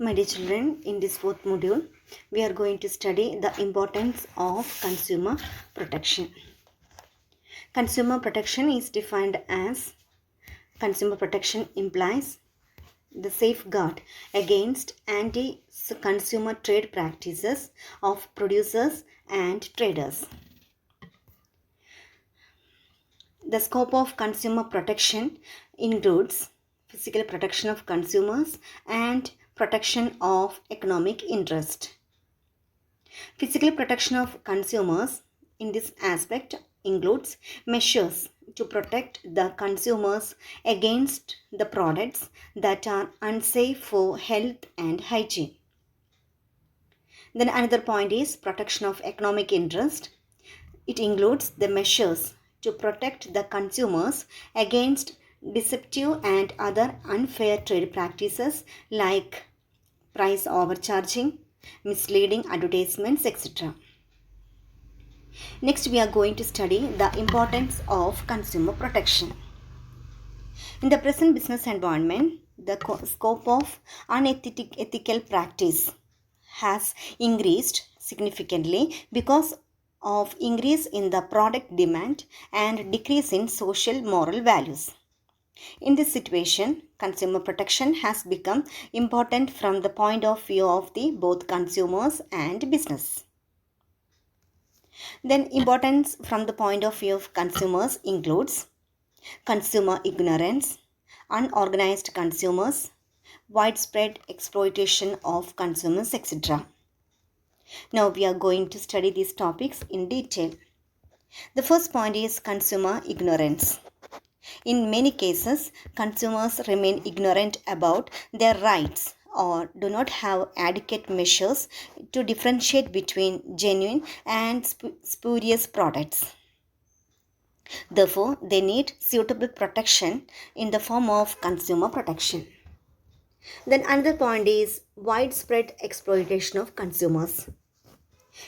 My dear children, in this fourth module, we are going to study the importance of consumer protection. Consumer protection is defined as consumer protection implies the safeguard against anti-consumer trade practices of producers and traders. The scope of consumer protection includes physical protection of consumers and protection of economic interest. Physical protection of consumers in this aspect includes measures to protect the consumers against the products that are unsafe for health and hygiene. Then another point is protection of economic interest. It includes the measures to protect the consumers against deceptive and other unfair trade practices like price overcharging, misleading advertisements, etc. Next, we are going to study the importance of consumer protection. In the present business environment, the scope of unethical practice has increased significantly because of increase in the product demand and decrease in social moral values. In this situation, consumer protection has become important from the point of view of the both consumers and business. Then importance from the point of view of consumers includes consumer ignorance, unorganized consumers, widespread exploitation of consumers, etc. Now we are going to study these topics in detail. The first point is consumer ignorance. In many cases, consumers remain ignorant about their rights or do not have adequate measures to differentiate between genuine and spurious products. Therefore, they need suitable protection in the form of consumer protection. Then another point is widespread exploitation of consumers.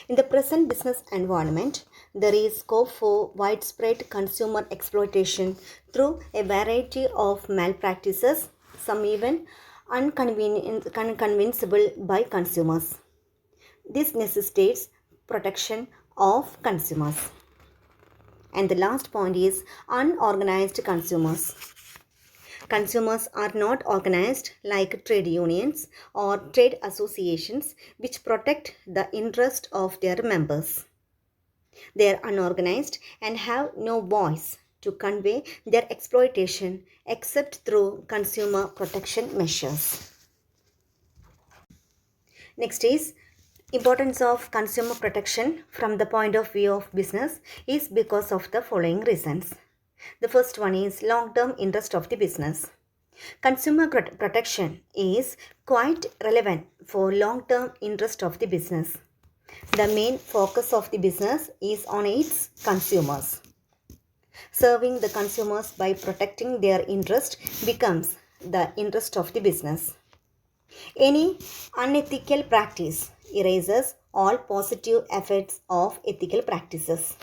In the present business environment, there is scope for widespread consumer exploitation through a variety of malpractices, some even unconvincible by consumers. This necessitates protection of consumers. And the last point is unorganized consumers. Consumers are not organized like trade unions or trade associations which protect the interest of their members. They are unorganized and have no voice to convey their exploitation except through consumer protection measures. Next is importance of consumer protection from the point of view of business is because of the following reasons. The first one is long-term interest of the business. Consumer protection is quite relevant for long-term interest of the business. The main focus of the business is on its consumers. Serving the consumers by protecting their interest becomes the interest of the business. Any unethical practice erases all positive effects of ethical practices.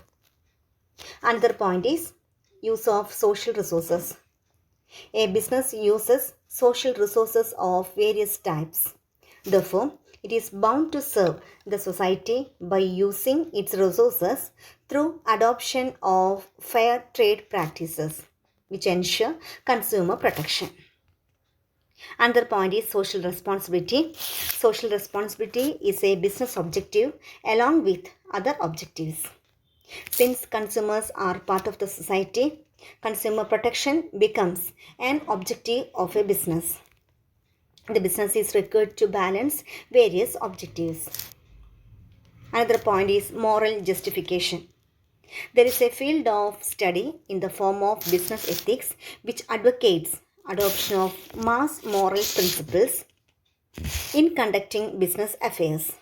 Another point is use of social resources. A business uses social resources of various types. Therefore, it is bound to serve the society by using its resources through adoption of fair trade practices, which ensure consumer protection. Another point is social responsibility. Social responsibility is a business objective along with other objectives. Since consumers are part of the society, consumer protection becomes an objective of a business. The business is required to balance various objectives. Another point is moral justification. There is a field of study in the form of business ethics which advocates adoption of mass moral principles in conducting business affairs.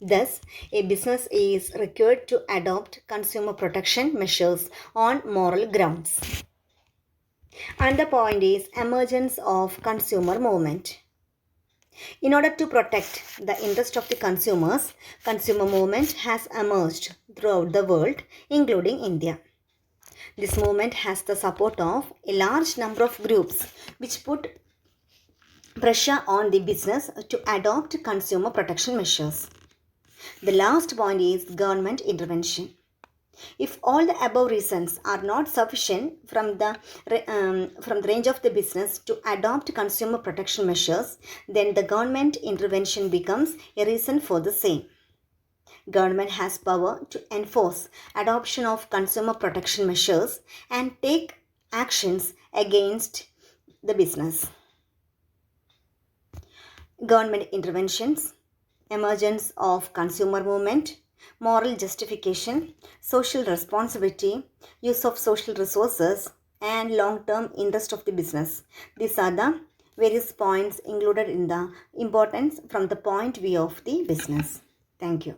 Thus, a business is required to adopt consumer protection measures on moral grounds. Another point is emergence of consumer movement. In order to protect the interest of the consumers, consumer movement has emerged throughout the world, including India. This movement has the support of a large number of groups which put pressure on the business to adopt consumer protection measures. The last point is government intervention. If all the above reasons are not sufficient from the range of the business to adopt consumer protection measures, then the government intervention becomes a reason for the same. Government has power to enforce adoption of consumer protection measures and take actions against the business. Government interventions, emergence of consumer movement, moral justification, social responsibility, use of social resources, and long-term interest of the business. These are the various points included in the importance from the point of view of the business. Thank you.